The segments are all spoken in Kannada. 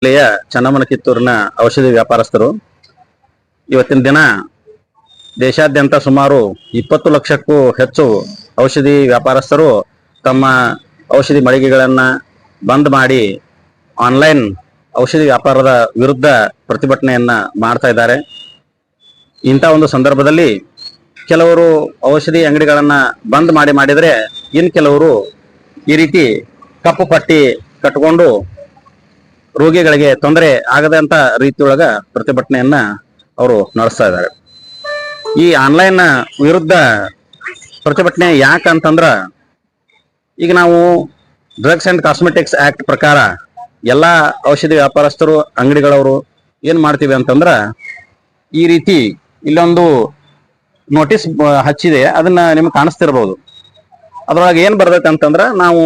ಜಿಲ್ಲೆಯ ಚನ್ನಮ್ಮನ ಔಷಧಿ ವ್ಯಾಪಾರಸ್ಥರು ಇವತ್ತಿನ ದಿನ ದೇಶಾದ್ಯಂತ ಸುಮಾರು 20 ಲಕ್ಷಕ್ಕೂ ಹೆಚ್ಚು ಔಷಧಿ ವ್ಯಾಪಾರಸ್ಥರು ತಮ್ಮ ಔಷಧಿ ಮಳಿಗೆಗಳನ್ನ ಬಂದ್ ಮಾಡಿ ಆನ್ಲೈನ್ ಔಷಧಿ ವ್ಯಾಪಾರದ ವಿರುದ್ಧ ಪ್ರತಿಭಟನೆಯನ್ನ ಮಾಡ್ತಾ ಇದ್ದಾರೆ. ಇಂಥ ಒಂದು ಸಂದರ್ಭದಲ್ಲಿ ಕೆಲವರು ಔಷಧಿ ಅಂಗಡಿಗಳನ್ನ ಬಂದ್ ಮಾಡಿದ್ರೆ ಇನ್ ಕೆಲವರು ಈ ರೀತಿ ಕಪ್ಪು ಪಟ್ಟಿ ಕಟ್ಟಿಕೊಂಡು ರೋಗಿಗಳಿಗೆ ತೊಂದರೆ ಆಗದಂತ ರೀತಿಯೊಳಗ ಪ್ರತಿಭಟನೆಯನ್ನ ಅವರು ನಡೆಸ್ತಾ ಇದ್ದಾರೆ. ಈ ಆನ್ಲೈನ್ ವಿರುದ್ಧ ಪ್ರತಿಭಟನೆ ಯಾಕಂತಂದ್ರ ಈಗ ನಾವು ಡ್ರಗ್ಸ್ ಅಂಡ್ ಕಾಸ್ಮೆಟಿಕ್ಸ್ ಆಕ್ಟ್ ಪ್ರಕಾರ ಎಲ್ಲಾ ಔಷಧಿ ವ್ಯಾಪಾರಸ್ಥರು ಅಂಗಡಿಗಳವರು ಏನ್ ಮಾಡ್ತೀವಿ ಅಂತಂದ್ರ ಈ ರೀತಿ ಇಲ್ಲೊಂದು ನೋಟಿಸ್ ಹಚ್ಚಿದೆ, ಅದನ್ನ ನಿಮ್ಗೆ ಕಾಣಿಸ್ತಿರ್ಬೋದು. ಅದ್ರೊಳಗೆ ಏನ್ ಬರ್ತೈತೆ ಅಂತಂದ್ರ ನಾವು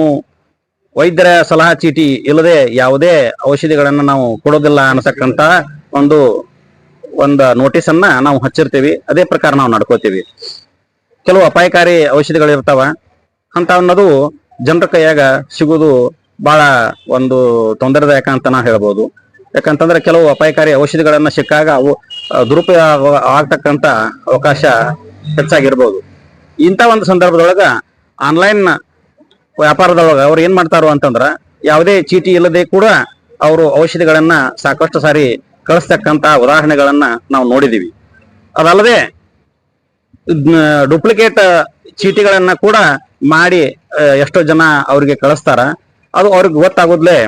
ವೈದ್ಯರ ಸಲಹಾ ಚೀಟಿ ಇಲ್ಲದೆ ಯಾವುದೇ ಔಷಧಿಗಳನ್ನ ನಾವು ಕೊಡೋದಿಲ್ಲ ಅನ್ನತಕ್ಕಂತ ಒಂದು ನೋಟಿಸ್ ಅನ್ನ ನಾವು ಹಚ್ಚಿರ್ತೀವಿ. ಅದೇ ಪ್ರಕಾರ ನಾವು ನಡ್ಕೋತೀವಿ. ಕೆಲವು ಅಪಾಯಕಾರಿ ಔಷಧಿಗಳು ಇರ್ತಾವ, ಅಂತ ಅನ್ನೋದು ಜನರ ಕೈಯಾಗ ಸಿಗುವುದು ಬಹಳ ಒಂದು ತೊಂದರೆದಾಯಕ ಅಂತ ನಾ ಹೇಳ್ಬೋದು. ಯಾಕಂತಂದ್ರೆ ಕೆಲವು ಅಪಾಯಕಾರಿ ಔಷಧಿಗಳನ್ನ ಸಿಕ್ಕಾಗ ಅವು ದುರುಪಯೋಗ ಆಗ್ತಕ್ಕಂತ ಅವಕಾಶ ಹೆಚ್ಚಾಗಿರ್ಬೋದು. ಇಂಥ ಒಂದು ಸಂದರ್ಭದೊಳಗ ಆನ್ಲೈನ್ ವ್ಯಾಪಾರದೊಳಗ ಅವ್ರು ಏನ್ ಮಾಡ್ತಾರೋ ಅಂತಂದ್ರ ಯಾವುದೇ ಚೀಟಿ ಇಲ್ಲದೆ ಕೂಡ ಅವರು ಔಷಧಿಗಳನ್ನ ಸಾಕಷ್ಟು ಸಾರಿ ಕಳಿಸ್ತಕ್ಕಂತ ಉದಾಹರಣೆಗಳನ್ನ ನಾವು ನೋಡಿದೀವಿ. ಅದಲ್ಲದೆ ಡೂಪ್ಲಿಕೇಟ್ ಚೀಟಿಗಳನ್ನ ಕೂಡ ಮಾಡಿ ಎಷ್ಟೋ ಜನ ಅವ್ರಿಗೆ ಕಳಿಸ್ತಾರ. ಅದು ಅವ್ರಿಗೆ ಗೊತ್ತಾಗೋದ್ಲೆ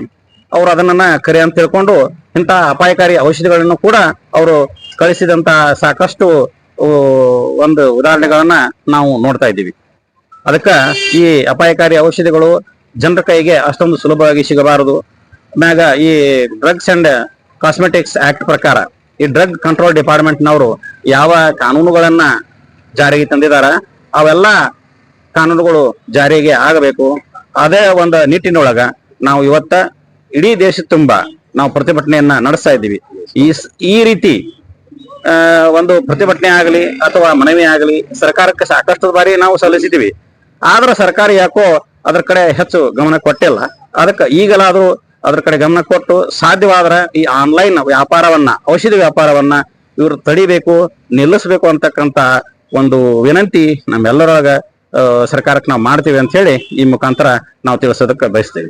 ಅವ್ರು ಅದನ್ನ ಕರೆ ಅಂತ ತಿಳ್ಕೊಂಡು ಇಂಥ ಅಪಾಯಕಾರಿ ಔಷಧಿಗಳನ್ನು ಕೂಡ ಅವರು ಕಳಿಸಿದಂತ ಸಾಕಷ್ಟು ಒಂದು ಉದಾಹರಣೆಗಳನ್ನ ನಾವು ನೋಡ್ತಾ ಇದ್ದೀವಿ. ಅದಕ್ಕ ಈ ಅಪಾಯಕಾರಿ ಔಷಧಿಗಳು ಜನರ ಕೈಗೆ ಅಷ್ಟೊಂದು ಸುಲಭವಾಗಿ ಸಿಗಬಾರದು. ಮ್ಯಾಗ ಈ ಡ್ರಗ್ಸ್ ಅಂಡ್ ಕಾಸ್ಮೆಟಿಕ್ಸ್ ಆಕ್ಟ್ ಪ್ರಕಾರ ಈ ಡ್ರಗ್ ಕಂಟ್ರೋಲ್ ಡಿಪಾರ್ಟ್ಮೆಂಟ್ನವರು ಯಾವ ಕಾನೂನುಗಳನ್ನ ಜಾರಿಗೆ ತಂದಿದಾರ ಅವೆಲ್ಲ ಕಾನೂನುಗಳು ಜಾರಿಗೆ ಆಗಬೇಕು. ಅದೇ ಒಂದು ನಿಟ್ಟಿನೊಳಗ ನಾವು ಇವತ್ತ ಇಡೀ ದೇಶ ತುಂಬಾ ನಾವು ಪ್ರತಿಭಟನೆಯನ್ನ ನಡೆಸ್ತಾ ಇದ್ದೀವಿ. ಈ ರೀತಿ ಒಂದು ಪ್ರತಿಭಟನೆ ಆಗಲಿ ಅಥವಾ ಮನವಿ ಆಗಲಿ ಸರ್ಕಾರಕ್ಕೆ ಸಾಕಷ್ಟು ಬಾರಿ ನಾವು ಸಲ್ಲಿಸಿದ್ದೀವಿ. ಆದ್ರೆ ಸರ್ಕಾರ ಯಾಕೋ ಅದ್ರ ಕಡೆ ಹೆಚ್ಚು ಗಮನ ಕೊಟ್ಟಿಲ್ಲ. ಅದಕ್ಕೆ ಈಗಲಾದ್ರೂ ಅದ್ರ ಕಡೆ ಗಮನ ಕೊಟ್ಟು ಸಾಧ್ಯವಾದ್ರ ಈ ಆನ್ಲೈನ್ ವ್ಯಾಪಾರವನ್ನ, ಔಷಧಿ ವ್ಯಾಪಾರವನ್ನ ಇವರು ತಡಿಬೇಕು, ನಿಲ್ಲಿಸಬೇಕು ಅಂತಕ್ಕಂತ ಒಂದು ವಿನಂತಿ ನಮ್ಮೆಲ್ಲರೊಳಗ ಸರ್ಕಾರಕ್ಕೆ ನಾವು ಮಾಡ್ತೀವಿ ಅಂತ ಹೇಳಿ ಈ ಮುಖಾಂತರ ನಾವು ತಿಳಿಸೋದಕ್ಕೆ ಬಯಸ್ತೇವೆ.